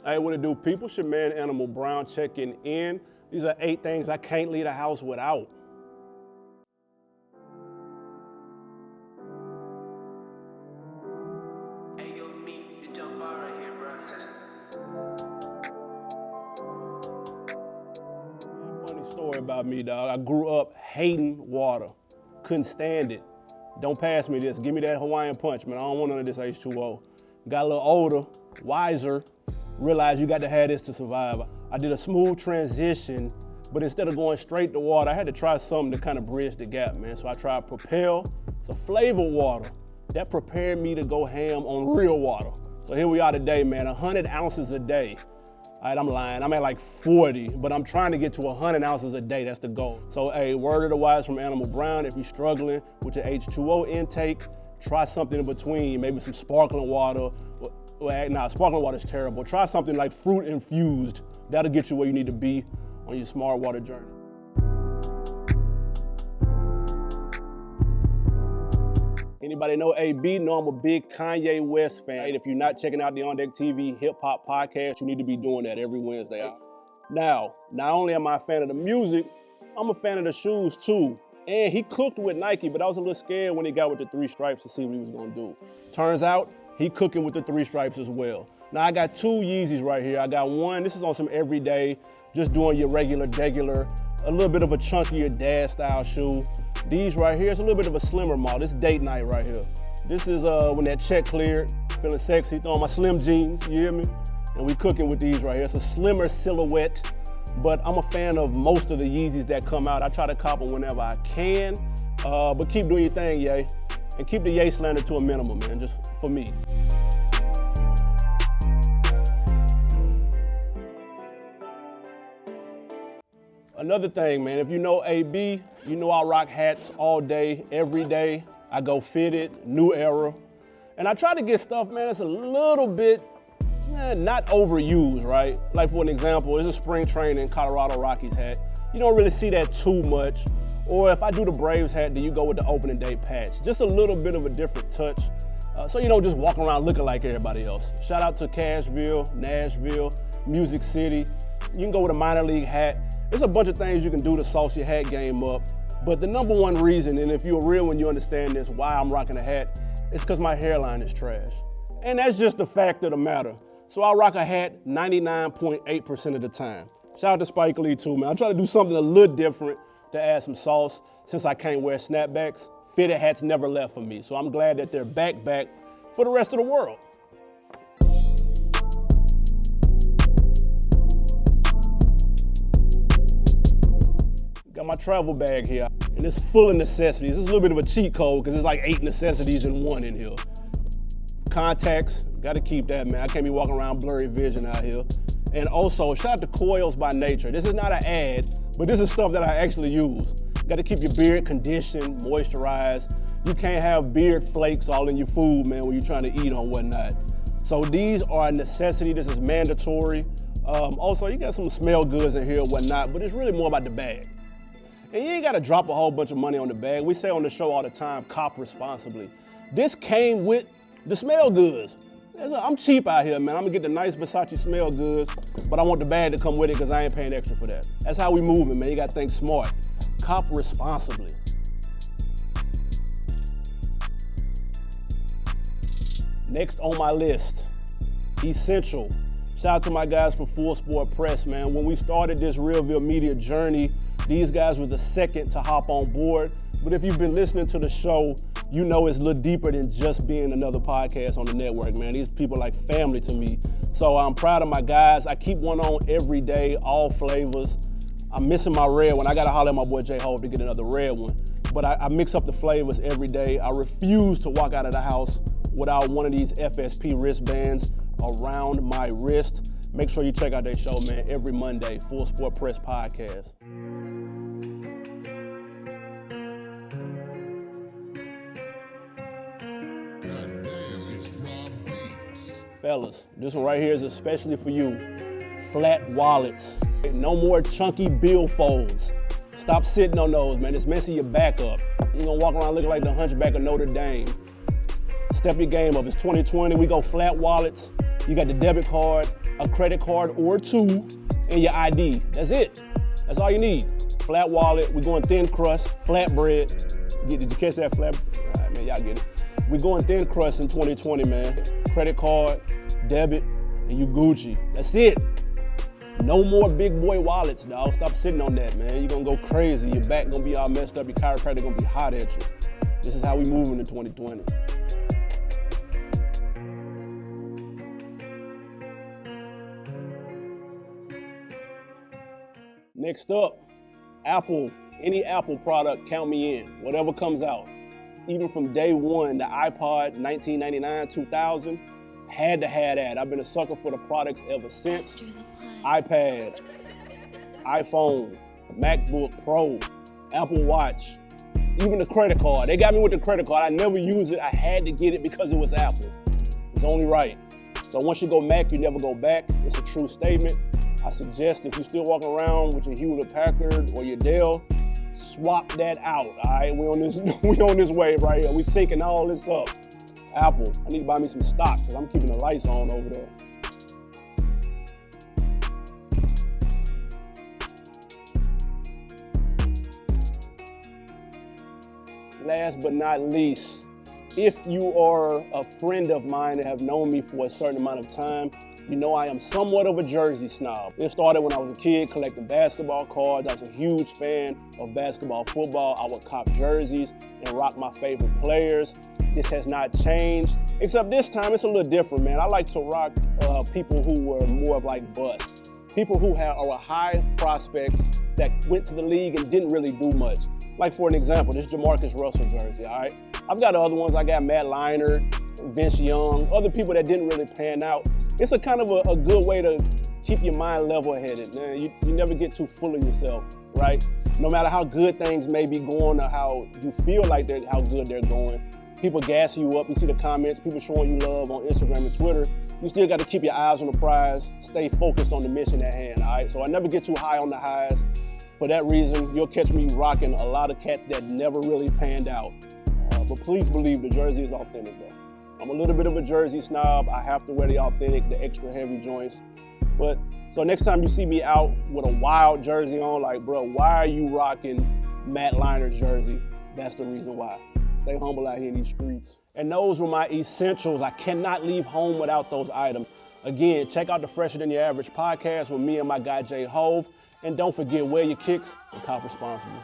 Hey, what it do? People should man Animal Brown checking in. These are 8 things I can't leave the house without. Hey, yo, me, you jump far right here, bro. Funny story about me, dog. I grew up hating water. Couldn't stand it. Don't pass me this. Give me that Hawaiian punch, man. I don't want none of this H2O. Got a little older, wiser, realized you got to have this to survive. I did a smooth transition, but instead of going straight to water, I had to try something to kind of bridge the gap, man. So I tried Propel. It's a flavored water. That prepared me to go ham on real water. So here we are today, man, 100 ounces a day. All right, I'm lying, I'm at like 40, but I'm trying to get to 100 ounces a day, that's the goal. So, hey, word of the wise from Animal Brown, if you're struggling with your H2O intake, try something in between, maybe some sparkling water. Well, nah, sparkling water is terrible. Try something like fruit infused. That'll get you where you need to be on your smart water journey. Anybody know AB? Know I'm a big Kanye West fan. If you're not checking out the On Deck TV Hip Hop Podcast, you need to be doing that every Wednesday. Now, not only am I a fan of the music, I'm a fan of the shoes too. And he cooked with Nike, but I was a little scared when he got with the 3 stripes to see what he was gonna do. Turns out, he cooking with the 3 stripes as well. Now I got 2 Yeezys right here. I got one, this is on some everyday, just doing your regular, a little bit of a chunkier dad style shoe. These right here, it's a little bit of a slimmer model. This date night right here. This is when that check cleared, feeling sexy, throwing my slim jeans, you hear me? And we cooking with these right here. It's a slimmer silhouette, but I'm a fan of most of the Yeezys that come out. I try to cop them whenever I can, but keep doing your thing, Ye. And keep the Ye slander to a minimum, man, just for me. Another thing, man, if you know AB, you know I rock hats all day, every day. I go fitted, new era. And I try to get stuff, man, that's a little bit, not overused, right? Like for an example, it's a spring training Colorado Rockies hat. You don't really see that too much. Or if I do the Braves hat, then you go with the opening day patch. Just a little bit of a different touch. So you don't just walk around looking like everybody else. Shout out to Cashville, Nashville, Music City. You can go with a minor league hat. There's a bunch of things you can do to sauce your hat game up. But the number one reason, and if you're real when you understand this, why I'm rocking a hat, is because my hairline is trash. And that's just the fact of the matter. So I rock a hat 99.8% of the time. Shout out to Spike Lee too, man. I try to do something a little different to add some sauce. Since I can't wear snapbacks, fitted hats never left for me. So I'm glad that they're back for the rest of the world. Got my travel bag here, and it's full of necessities. It's a little bit of a cheat code because it's like 8 necessities in one in here. Contacts, gotta keep that, man. I can't be walking around blurry vision out here. And also, shout out to Coils by Nature. This is not an ad, but this is stuff that I actually use. Gotta keep your beard conditioned, moisturized. You can't have beard flakes all in your food, man, when you're trying to eat on whatnot. So these are a necessity. This is mandatory. Also, you got some smell goods in here and whatnot, but it's really more about the bag. And you ain't gotta drop a whole bunch of money on the bag. We say on the show all the time, cop responsibly. This came with the smell goods. I'm cheap out here, man. I'm gonna get the nice Versace smell goods, but I want the bag to come with it because I ain't paying extra for that. That's how we moving, man. You gotta think smart. Cop responsibly. Next on my list, essential. Shout out to my guys from Full Sport Press, man. When we started this Realville media journey, these guys were the second to hop on board. But if you've been listening to the show, you know it's a little deeper than just being another podcast on the network, man. These people are like family to me. So I'm proud of my guys. I keep one on every day, all flavors. I'm missing my red one. I gotta holler at my boy J Hope to get another red one. But I mix up the flavors every day. I refuse to walk out of the house without one of these FSP wristbands around my wrist. Make sure you check out their show, man, every Monday, Full Sport Press Podcast. Fellas, this one right here is especially for you. Flat wallets. No more chunky billfolds. Stop sitting on those, man. It's messing your back up. You're gonna walk around looking like the hunchback of Notre Dame. Step your game up. It's 2020. We go flat wallets. You got the debit card. a credit card or two, and your ID. That's it. That's all you need. Flat wallet. We're going thin crust, flatbread. Did you catch that flat? All right, man, y'all get it. We're going thin crust in 2020, man. Credit card, debit, and you Gucci. That's it. No more big boy wallets, dog. Stop sitting on that, man. You're gonna go crazy. Your back gonna be all messed up. Your chiropractor gonna be hot at you. This is how we moving in 2020. Next up, Apple. Any Apple product, count me in. Whatever comes out. Even from day one, the iPod, 1999, 2000, had to have that. I've been a sucker for the products ever since. iPad, iPhone, MacBook Pro, Apple Watch, even the credit card. They got me with the credit card. I never used it. I had to get it because it was Apple. It's only right. So once you go Mac, you never go back. It's a true statement. I suggest if you're still walking around with your Hewlett Packard or your Dell, swap that out, all right? We on this wave right here. We syncing all this up. Apple, I need to buy me some stock because I'm keeping the lights on over there. Last but not least, if you are a friend of mine and have known me for a certain amount of time, you know I am somewhat of a jersey snob. It started when I was a kid collecting basketball cards. I was a huge fan of basketball, football. I would cop jerseys and rock my favorite players. This has not changed, except this time it's a little different, man. I like to rock people who were more of like busts. People who are high prospects that went to the league and didn't really do much. Like for an example, this Jamarcus Russell jersey, all right? I've got other ones. I got Matt Leinart, Vince Young, other people that didn't really pan out. It's a kind of a good way to keep your mind level-headed, man. You never get too full of yourself, right? No matter how good things may be going or how you feel like how good they're going, people gas you up. You see the comments, people showing you love on Instagram and Twitter. You still got to keep your eyes on the prize, stay focused on the mission at hand, all right? So I never get too high on the highs. For that reason, you'll catch me rocking a lot of cats that never really panned out. But please believe the jersey is authentic, though. I'm a little bit of a jersey snob. I have to wear the authentic, the extra heavy joints. But so next time you see me out with a wild jersey on, like, bro, why are you rocking Matt Leinart's jersey? That's the reason why. Stay humble out here in these streets. And those were my essentials. I cannot leave home without those items. Again, check out the Fresher Than Your Average podcast with me and my guy Jay Hove. And don't forget, wear your kicks and cop responsibly.